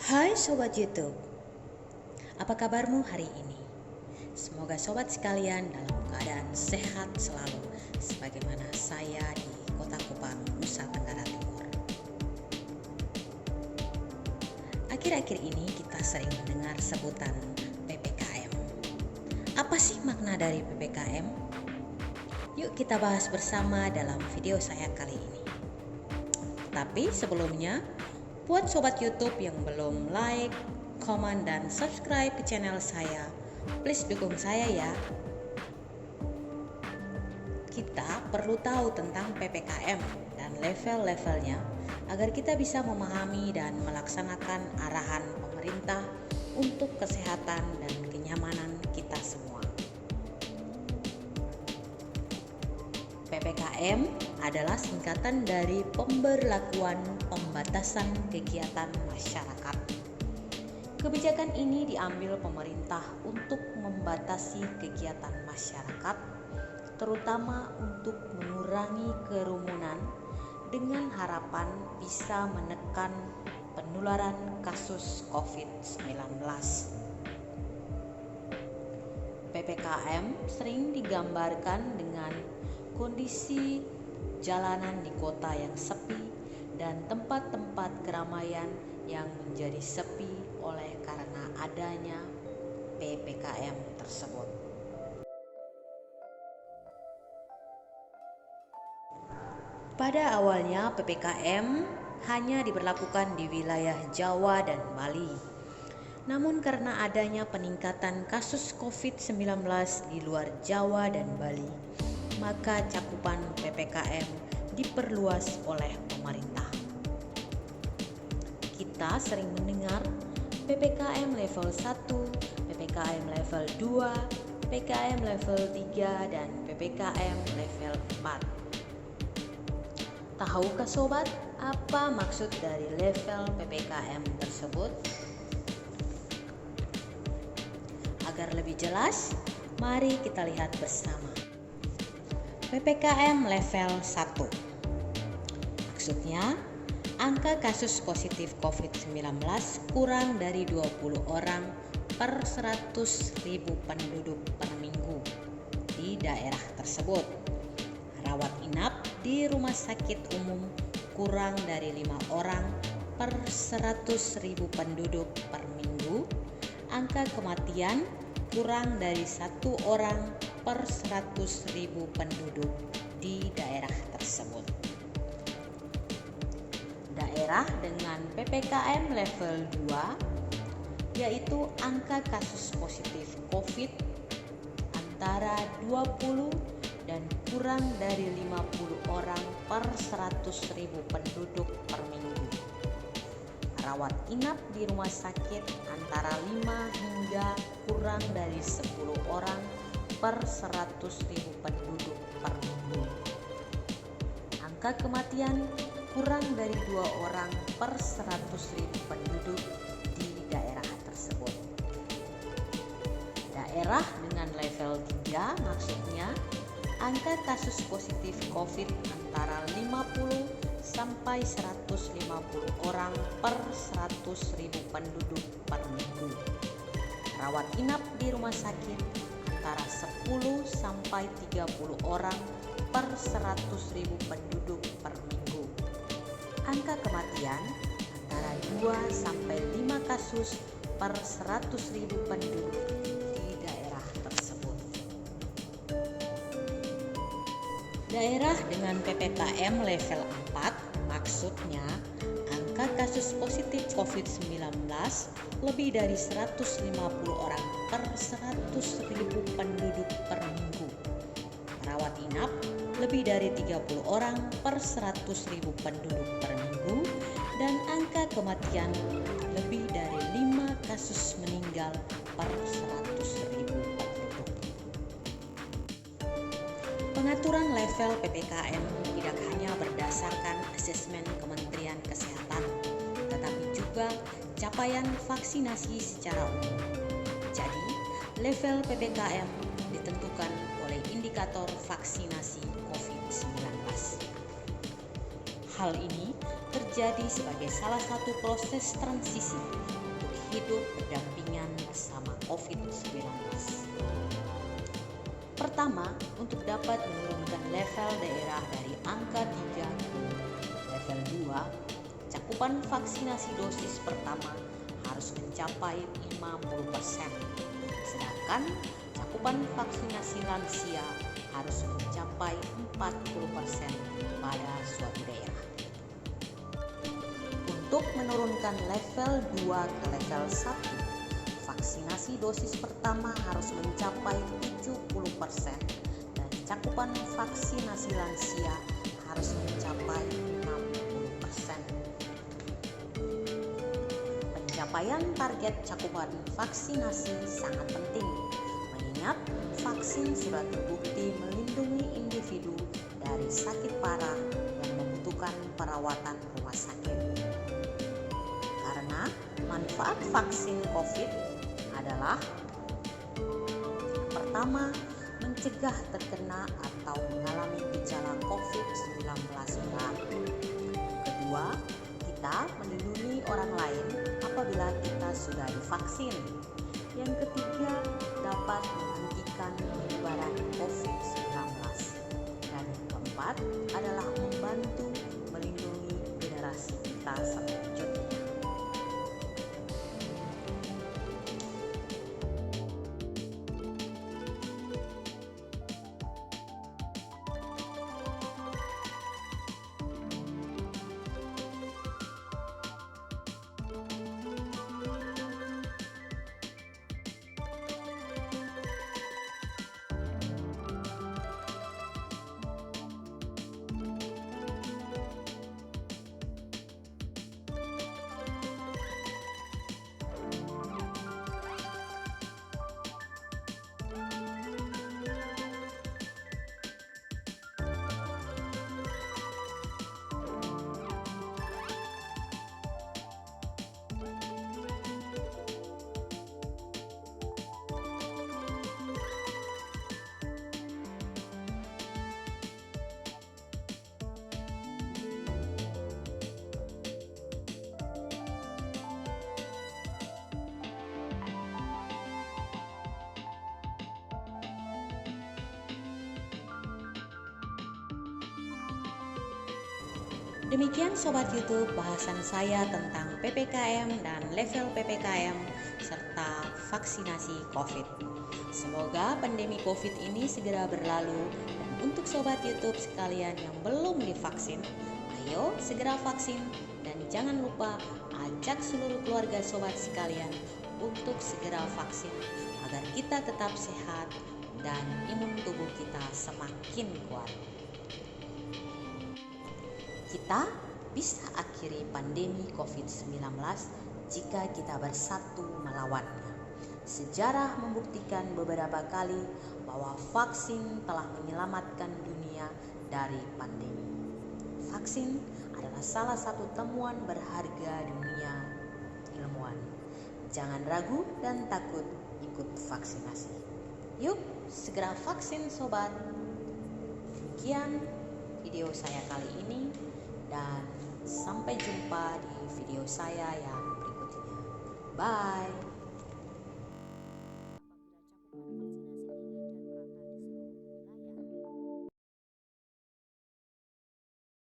Hai Sobat YouTube, apa kabarmu hari ini? Semoga sobat sekalian dalam keadaan sehat selalu sebagaimana saya di Kota Kupang, Nusa Tenggara Timur. Akhir-akhir ini kita sering mendengar sebutan PPKM. Apa sih makna dari PPKM? Yuk kita bahas bersama dalam video saya kali ini. Tapi sebelumnya, buat sobat YouTube yang belum like, komen, dan subscribe ke channel saya, please dukung saya ya. Kita perlu tahu tentang PPKM dan level-levelnya agar kita bisa memahami dan melaksanakan arahan pemerintah untuk kesehatan dan kenyamanan kita semua. PPKM adalah singkatan dari pemberlakuan pembatasan kegiatan masyarakat. Kebijakan ini diambil pemerintah untuk membatasi kegiatan masyarakat, terutama untuk mengurangi kerumunan dengan harapan bisa menekan penularan kasus COVID-19. PPKM sering digambarkan dengan kondisi jalanan di kota yang sepi dan tempat-tempat keramaian yang menjadi sepi oleh karena adanya PPKM tersebut. Pada awalnya PPKM hanya diberlakukan di wilayah Jawa dan Bali. Namun karena adanya peningkatan kasus COVID-19 di luar Jawa dan Bali, maka cakupan PPKM diperluas oleh pemerintah. Kita sering mendengar PPKM level 1, PPKM level 2, PPKM level 3, dan PPKM level 4. Tahukah sobat apa maksud dari level PPKM tersebut? Agar lebih jelas, mari kita lihat bersama. PPKM level 1. Maksudnya, angka kasus positif COVID-19 kurang dari 20 orang per 100.000 penduduk per minggu di daerah tersebut. Rawat inap di rumah sakit umum kurang dari 5 orang per 100.000 penduduk per minggu. Angka kematian kurang dari 1 orang per 100.000 penduduk di daerah tersebut. Daerah dengan PPKM level 2 yaitu angka kasus positif COVID antara 20 dan kurang dari 50 orang per 100.000 penduduk per minggu. Rawat inap di rumah sakit antara 5 hingga kurang dari 10 orang per 100.000 penduduk per minggu. Angka kematian kurang dari 2 orang per 100.000 penduduk di daerah tersebut. Daerah dengan level 3 maksudnya angka kasus positif COVID antara 50 sampai 150 orang per 100.000 penduduk per minggu. Rawat inap di rumah sakit antara 10 sampai 30 orang per 100.000 penduduk per minggu. Angka kematian antara 2 sampai 5 kasus per 100.000 penduduk di daerah tersebut. Daerah dengan PPKM level 4 maksudnya angka kasus positif COVID-19 lebih dari 150 orang per 100.000 penduduk per minggu. Rawat inap lebih dari 30 orang per 100.000 penduduk per minggu, dan angka kematian lebih dari 5 kasus meninggal per 100.000 penduduk. Pengaturan level PPKM tidak hanya berdasarkan asesmen Kementerian Kesehatan, tetapi juga capaian vaksinasi secara umum. Jadi, level PPKM ditentukan oleh indikator vaksinasi COVID-19. Hal ini terjadi terjadi sebagai salah satu proses transisi untuk hidup berdampingan bersama COVID-19. Pertama, untuk dapat menurunkan level daerah dari angka 3 ke level 2, cakupan vaksinasi dosis pertama harus mencapai 50%, sedangkan cakupan vaksinasi lansia harus mencapai 40% pada suatu daerah. Untuk menurunkan level 2 ke level 1, vaksinasi dosis pertama harus mencapai 70% dan cakupan vaksinasi lansia harus mencapai 60%. Pencapaian target cakupan vaksinasi sangat penting, mengingat vaksin sudah terbukti melindungi individu dari sakit parah yang membutuhkan perawatan rumah sakit. Karena manfaat vaksin COVID adalah: pertama, mencegah terkena atau mengalami gejala COVID-19 berat. Kedua, kita melindungi orang lain apabila kita sudah divaksin. Yang ketiga, dapat menghentikan penyebaran COVID-19. Dan yang keempat adalah membantu melindungi generasi kita selanjutnya. Demikian Sobat YouTube bahasan saya tentang PPKM dan level PPKM serta vaksinasi COVID. Semoga pandemi COVID ini segera berlalu, dan untuk Sobat YouTube sekalian yang belum divaksin, ayo segera vaksin dan jangan lupa ajak seluruh keluarga Sobat sekalian untuk segera vaksin agar kita tetap sehat dan imun tubuh kita semakin kuat. Kita bisa akhiri pandemi COVID-19 jika kita bersatu melawannya. Sejarah membuktikan beberapa kali bahwa vaksin telah menyelamatkan dunia dari pandemi. Vaksin adalah salah satu temuan berharga dunia ilmuwan. Jangan ragu dan takut ikut vaksinasi. Yuk, segera vaksin Sobat. Demikian video saya kali ini. Dan sampai jumpa di video saya yang berikutnya. Bye.